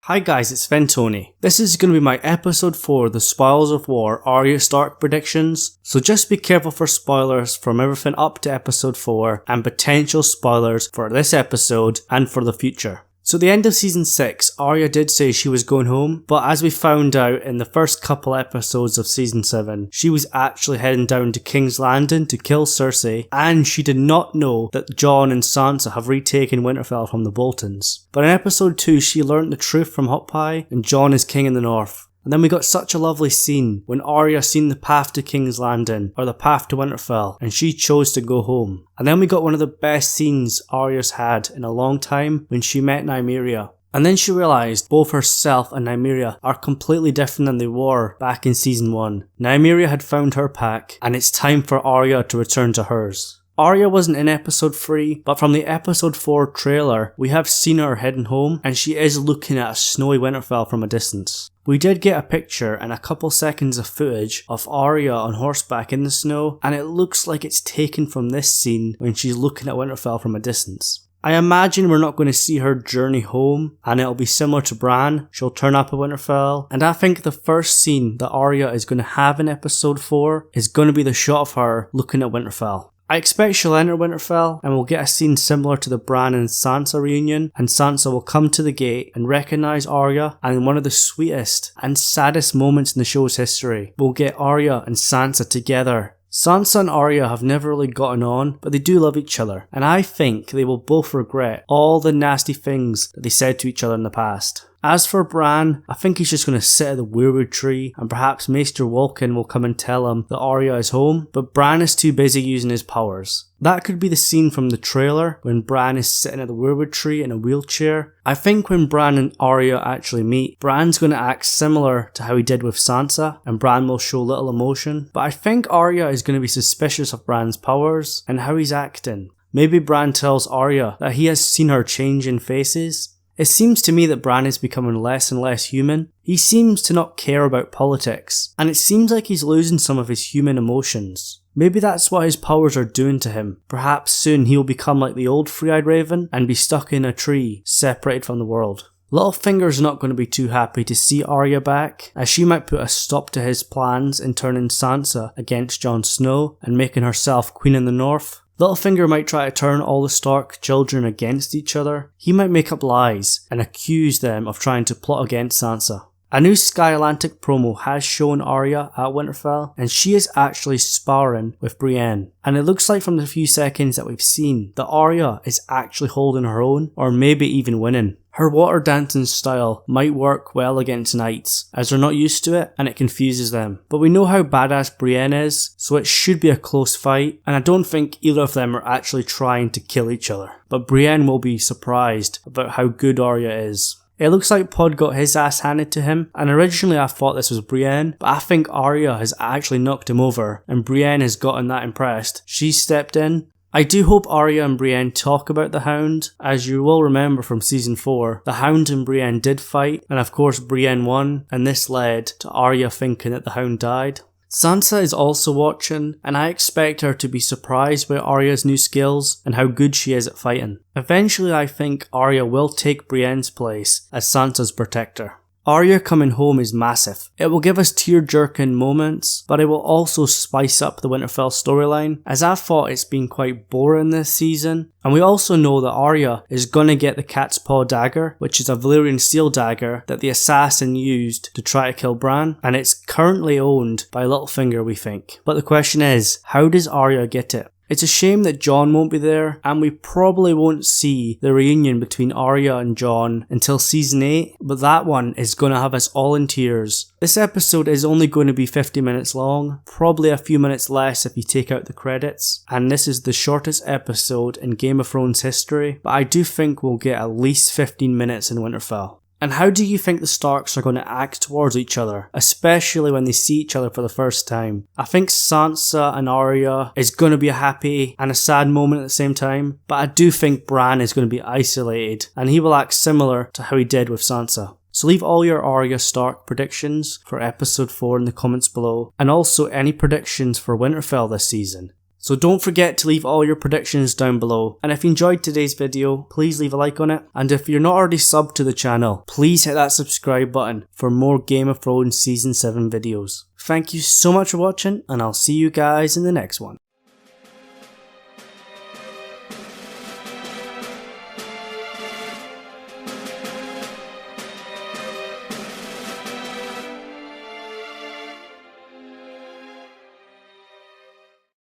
Hi guys, it's Fentony. This is going to be my episode 4, The Spoils of War, Arya Stark predictions. So just be careful for spoilers from everything up to episode 4 and potential spoilers for this episode and for the future. So at the end of season 6, Arya did say she was going home, but as we found out in the first couple episodes of season 7, she was actually heading down to King's Landing to kill Cersei, and she did not know that Jon and Sansa have retaken Winterfell from the Boltons. But in episode 2, she learnt the truth from Hot Pie, and Jon is king in the north. And then we got such a lovely scene when Arya seen the path to King's Landing, or the path to Winterfell, and she chose to go home. And then we got one of the best scenes Arya's had in a long time when she met Nymeria. And then she realised both herself and Nymeria are completely different than they were back in season 1. Nymeria had found her pack, and it's time for Arya to return to hers. Arya wasn't in episode 3, but from the episode 4 trailer, we have seen her heading home, and she is looking at a snowy Winterfell from a distance. We did get a picture and a couple seconds of footage of Arya on horseback in the snow, and it looks like it's taken from this scene when she's looking at Winterfell from a distance. I imagine we're not going to see her journey home, and it'll be similar to Bran. She'll turn up at Winterfell, and I think the first scene that Arya is going to have in episode 4 is going to be the shot of her looking at Winterfell. I expect she'll enter Winterfell and we'll get a scene similar to the Bran and Sansa reunion, and Sansa will come to the gate and recognise Arya, and in one of the sweetest and saddest moments in the show's history, we'll get Arya and Sansa together. Sansa and Arya have never really gotten on, but they do love each other, and I think they will both regret all the nasty things that they said to each other in the past. As for Bran, I think he's just going to sit at the weirwood tree, and perhaps Maester Walken will come and tell him that Arya is home, but Bran is too busy using his powers. That could be the scene from the trailer when Bran is sitting at the weirwood tree in a wheelchair. I think when Bran and Arya actually meet, Bran's going to act similar to how he did with Sansa, and Bran will show little emotion, but I think Arya is going to be suspicious of Bran's powers and how he's acting. Maybe Bran tells Arya that he has seen her change in faces. It seems to me that Bran is becoming less and less human. He seems to not care about politics, and it seems like he's losing some of his human emotions. Maybe that's what his powers are doing to him. Perhaps soon he'll become like the old three-eyed raven and be stuck in a tree, separated from the world. Littlefinger's not going to be too happy to see Arya back, as she might put a stop to his plans in turning Sansa against Jon Snow and making herself Queen in the North. Littlefinger might try to turn all the Stark children against each other. He might make up lies and accuse them of trying to plot against Sansa. A new Sky Atlantic promo has shown Arya at Winterfell, and she is actually sparring with Brienne. And it looks like from the few seconds that we've seen that Arya is actually holding her own, or maybe even winning. Her water dancing style might work well against knights, as they're not used to it and it confuses them. But we know how badass Brienne is, so it should be a close fight, and I don't think either of them are actually trying to kill each other. But Brienne will be surprised about how good Arya is. It looks like Pod got his ass handed to him, and originally I thought this was Brienne, but I think Arya has actually knocked him over, and Brienne has gotten that impressed. She stepped in. I do hope Arya and Brienne talk about the Hound. As you will remember from season 4, the Hound and Brienne did fight, and of course Brienne won, and this led to Arya thinking that the Hound died. Sansa is also watching, and I expect her to be surprised by Arya's new skills and how good she is at fighting. Eventually I think Arya will take Brienne's place as Sansa's protector. Arya coming home is massive. It will give us tear-jerking moments, but it will also spice up the Winterfell storyline, as I thought it's been quite boring this season. And we also know that Arya is gonna get the Cat's Paw dagger, which is a Valyrian steel dagger that the assassin used to try to kill Bran, and it's currently owned by Littlefinger, we think. But the question is, how does Arya get it? It's a shame that Jon won't be there, and we probably won't see the reunion between Arya and Jon until season 8, but that one is going to have us all in tears. This episode is only going to be 50 minutes long, probably a few minutes less if you take out the credits, and this is the shortest episode in Game of Thrones history, but I do think we'll get at least 15 minutes in Winterfell. And how do you think the Starks are going to act towards each other, especially when they see each other for the first time? I think Sansa and Arya is going to be a happy and a sad moment at the same time, but I do think Bran is going to be isolated, and he will act similar to how he did with Sansa. So leave all your Arya Stark predictions for episode 4 in the comments below, and also any predictions for Winterfell this season. So don't forget to leave all your predictions down below, and if you enjoyed today's video, please leave a like on it, and if you're not already subbed to the channel, please hit that subscribe button for more Game of Thrones Season 7 videos. Thank you so much for watching, and I'll see you guys in the next one.